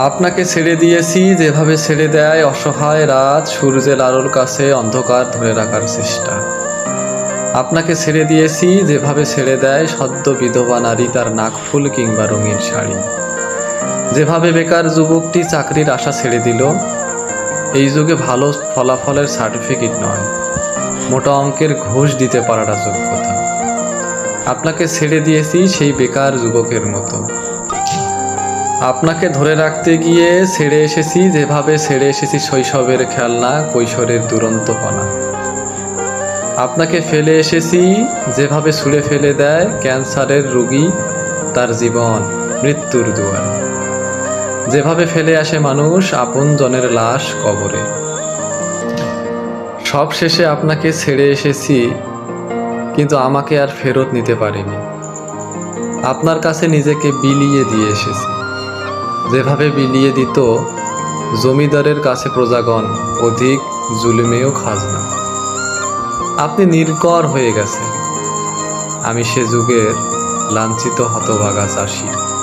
আপনাকে ছেড়ে দিয়েছি যেভাবে ছেড়ে দেয় অসহায় রাত সূর্যের আলোর কাছে অন্ধকার ধরে রাখার চেষ্টা। আপনাকে ছেড়ে দিয়েছি যেভাবে ছেড়ে দেয় সদ্য বিধবা নারী তার নাকফুল কিংবা রঙিন শাড়ি। যেভাবে বেকার যুবকটি চাকরির আশা ছেড়ে দিল। এই যুগে ভালো ফলাফলের সার্টিফিকেট নয়, মোটা অঙ্কের ঘুষ দিতে পারাটা যোগ্যতা। আপনাকে ছেড়ে দিয়েছি সেই বেকার যুবকের মতো। আপনাকে ধরে রাখতে গিয়ে ছেড়ে এসেছি যেভাবে ছেড়ে এসেছি শৈশবের খেলনা, কৈশোরের দুরন্তপনা। আপনাকে ফেলে এসেছি যেভাবে ছুঁড়ে ফেলে দেয় ক্যান্সারের রোগী তার জীবন মৃত্যুর দুয়ারে। যেভাবে ফেলে আসে মানুষ আপনজনের লাশ কবরে। সব শেষে আপনাকে ছেড়ে এসেছি, কিন্তু আমাকে আর ফেরত নিতে পারিনি। আপনার কাছে নিজেকে বিলিয়ে দিয়ে এসেছি, যেভাবে বিলিয়ে দিত জমিদারের কাছে প্রজাগণ অধিক জুলুমেও খাজনা। আপনি নির্গর হয়ে গেছেন, আমি সে যুগের লাঞ্ছিত হতভাগা চাষি।